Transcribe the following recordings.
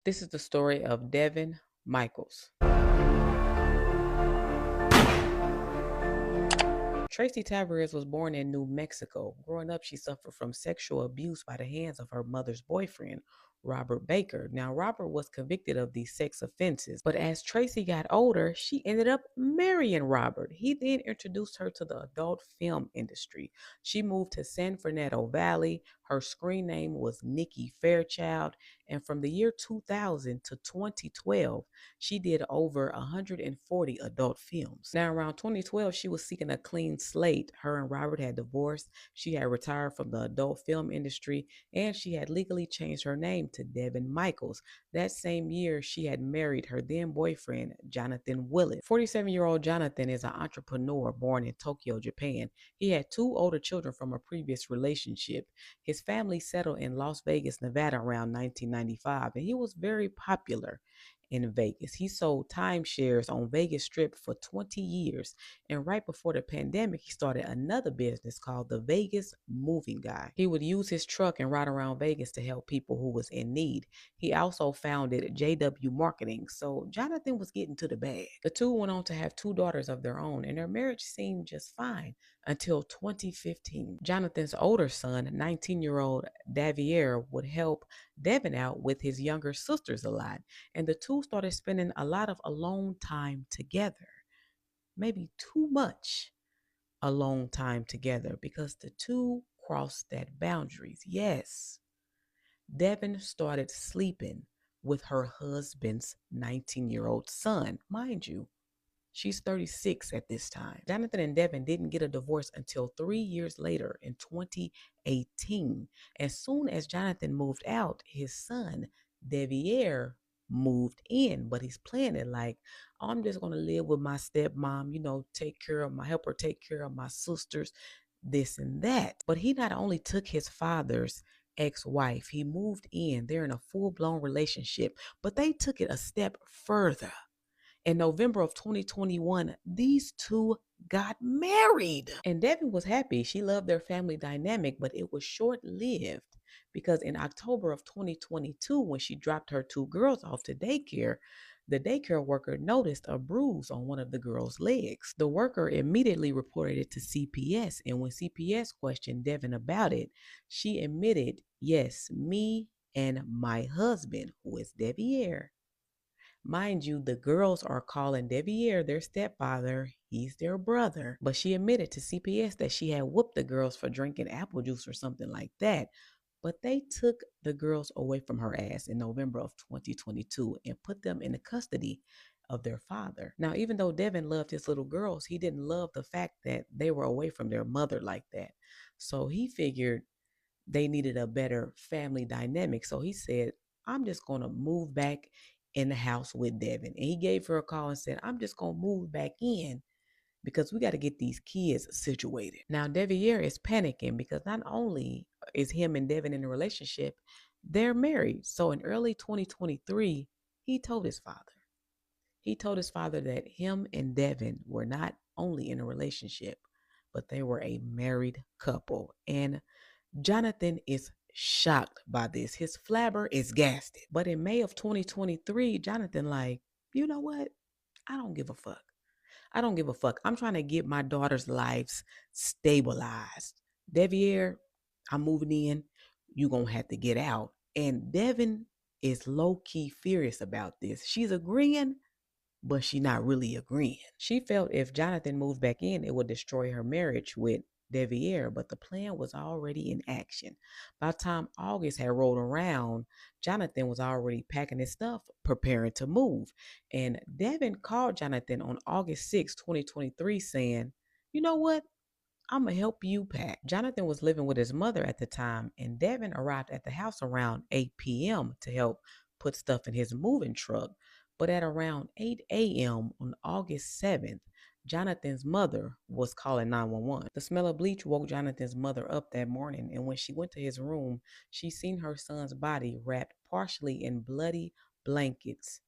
This is the story of Devyn Michaels. Tracy Tavares was born in New Mexico. Growing up, she suffered from sexual abuse by the hands of her mother's boyfriend, Robert Baker. Now, Robert was convicted of these sex offenses, but as Tracy got older, she ended up marrying Robert. He then introduced her to the adult film industry. She moved to San Fernando Valley. Her screen name was Nikki Fairchild, and from the year 2000 to 2012, she did over 140 adult films. Now, around 2012, she was seeking a clean slate. Her and Robert had divorced. She had retired from the adult film industry, and she had legally changed her name to Devyn Michaels. That same year, she had married her then boyfriend, Jonathan Willett. 47-year-old Jonathan is an entrepreneur born in Tokyo, Japan. He had two older children from a previous relationship. His family settled in Las Vegas, Nevada around 1995, and he was very popular in Vegas. He sold timeshares on Vegas Strip for 20 years. And right before the pandemic, he started another business called the Vegas Moving Guy. He would use his truck and ride around Vegas to help people who was in need. He also founded JW Marketing. So Jonathan was getting to the bag. The two went on to have two daughters of their own, and their marriage seemed just fine until 2015. Jonathan's older son, 19-year-old Davier, would help Devin out with his younger sisters a lot, and the two started spending a lot of alone time together. Maybe too much alone time together because the two crossed that boundaries. Yes, Devin started sleeping with her husband's 19-year-old son, mind you. She's 36 at this time. Jonathan and Devin didn't get a divorce until 3 years later in 2018. As soon as Jonathan moved out, his son, Davier, moved in, but he's playing it like, I'm just going to live with my stepmom, help her take care of my sisters, this and that. But he not only took his father's ex-wife, he moved in. They're in a full-blown relationship, but they took it a step further. In November of 2021, these two got married. And Devin was happy. She loved their family dynamic, but it was short lived because in October of 2022, when she dropped her two girls off to daycare, the daycare worker noticed a bruise on one of the girls' legs. The worker immediately reported it to CPS, and when CPS questioned Devin about it, she admitted, yes, me and my husband, who is Davier. Mind you, the girls are calling Davier their stepfather. He's their brother. But she admitted to CPS that she had whooped the girls for drinking apple juice or something like that. But they took the girls away from her ass in November of 2022 and put them in the custody of their father. Now, even though Devin loved his little girls, he didn't love the fact that they were away from their mother like that. So he figured they needed a better family dynamic. So he said, I'm just going to move back in the house with Devin. And he gave her a call and said, I'm just going to move back in because we got to get these kids situated. Now, Davier is panicking because not only is him and Devin in a relationship, they're married. So in early 2023, he told his father. He told his father that him and Devin were not only in a relationship, but they were a married couple. And Jonathan is shocked by this. His flabber is gasted. But in May of 2023, Jonathan like, you know what? I don't give a fuck. I don't give a fuck. I'm trying to get my daughter's lives stabilized. Davier, I'm moving in. You gonna have to get out. And Devin is low-key furious about this. She's agreeing, but she not really agreeing. She felt if Jonathan moved back in, it would destroy her marriage with Devier, but the plan was already in action. By the time August had rolled around, Jonathan was already packing his stuff, preparing to move. And Devin called Jonathan on August 6, 2023, saying, you know what? I'm going to help you pack. Jonathan was living with his mother at the time, and Devin arrived at the house around 8 p.m. to help put stuff in his moving truck. But at around 8 a.m. on August 7th, Jonathan's mother was calling 911. The smell of bleach woke Jonathan's mother up that morning, and when she went to his room, she seen her son's body wrapped partially in bloody blankets.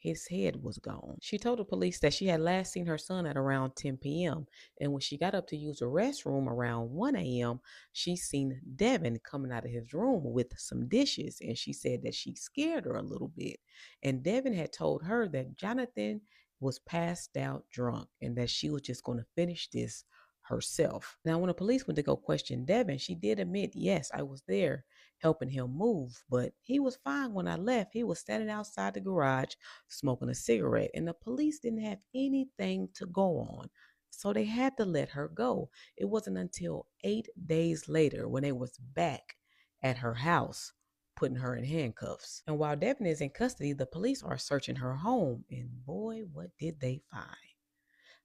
his head was gone. She told the police that she had last seen her son at around 10 p.m. And when she got up to use the restroom around 1 a.m., she seen Devin coming out of his room with some dishes. And she said that she scared her a little bit. And Devin had told her that Jonathan was passed out drunk and that she was just going to finish this herself. Now, when the police went to go question Devin, she did admit, yes, I was there helping him move, but he was fine when I left. He was standing outside the garage smoking a cigarette, and the police didn't have anything to go on. So they had to let her go. It wasn't until 8 days later when they was back at her house putting her in handcuffs. And while Devin is in custody, the police are searching her home. And boy, what did they find?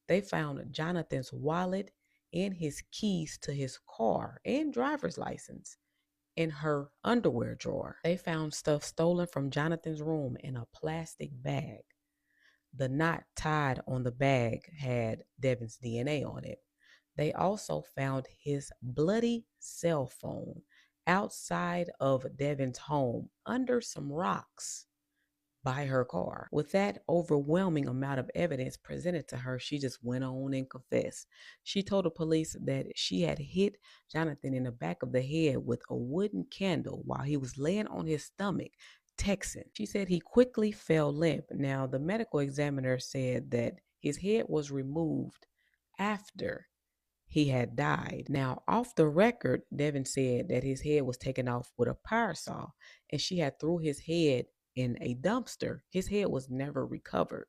They found Jonathan's wallet and his keys to his car and driver's license in her underwear drawer. They found stuff stolen from Jonathan's room in a plastic bag. The knot tied on the bag had Devin's DNA on it. They also found his bloody cell phone outside of Devin's home under some rocks by her car. With that overwhelming amount of evidence presented to her, she just went on and confessed. She told the police that she had hit Jonathan in the back of the head with a wooden candle while he was laying on his stomach, texting. She said he quickly fell limp. Now, the medical examiner said that his head was removed after he had died. Now, off the record, Devin said that his head was taken off with a power saw, and she had threw his head in a dumpster. His head was never recovered,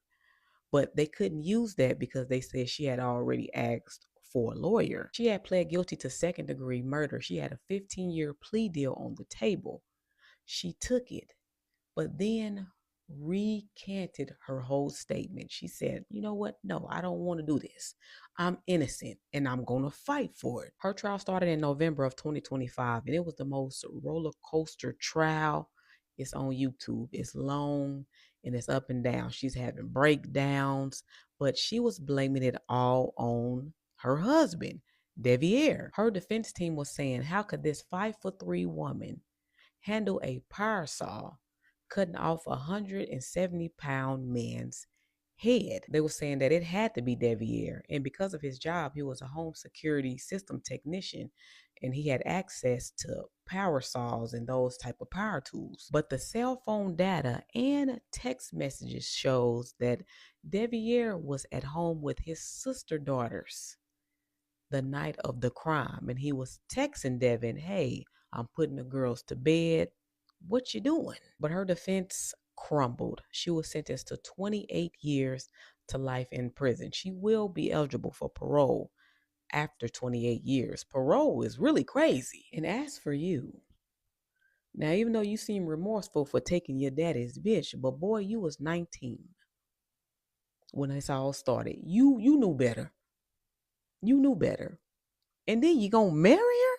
but they couldn't use that because they said she had already asked for a lawyer. She had pled guilty to second-degree murder. She had a 15-year plea deal on the table. She took it, but then recanted her whole statement. She said, you know what? No, I don't want to do this. I'm innocent and I'm going to fight for it. Her trial started in November of 2025, and it was the most roller coaster trial. It's on YouTube. It's long and it's up and down. She's having breakdowns, but she was blaming it all on her husband, Davier. Her defense team was saying, how could this 5'3" woman handle a power saw cutting off 170-pound man's head? They were saying that it had to be Davier, and because of his job, he was a home security system technician, and he had access to power saws and those type of power tools. But the cell phone data and text messages shows that Davier was at home with his sister daughters the night of the crime, and he was texting Devin, hey, I'm putting the girls to bed. What you doing? But her defense crumbled. She was sentenced to 28 years to life in prison. She will be eligible for parole after 28 years. Parole is really crazy. And as for you, now even though you seem remorseful for taking your daddy's bitch, but boy, you was 19 when this all started. You knew better. You knew better. And then you gonna marry her?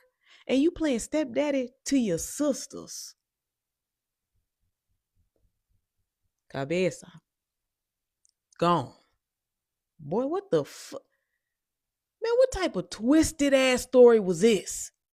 And you playing stepdaddy to your sisters. Cabeza. Gone. Boy, what the fuck? Man, what type of twisted ass story was this?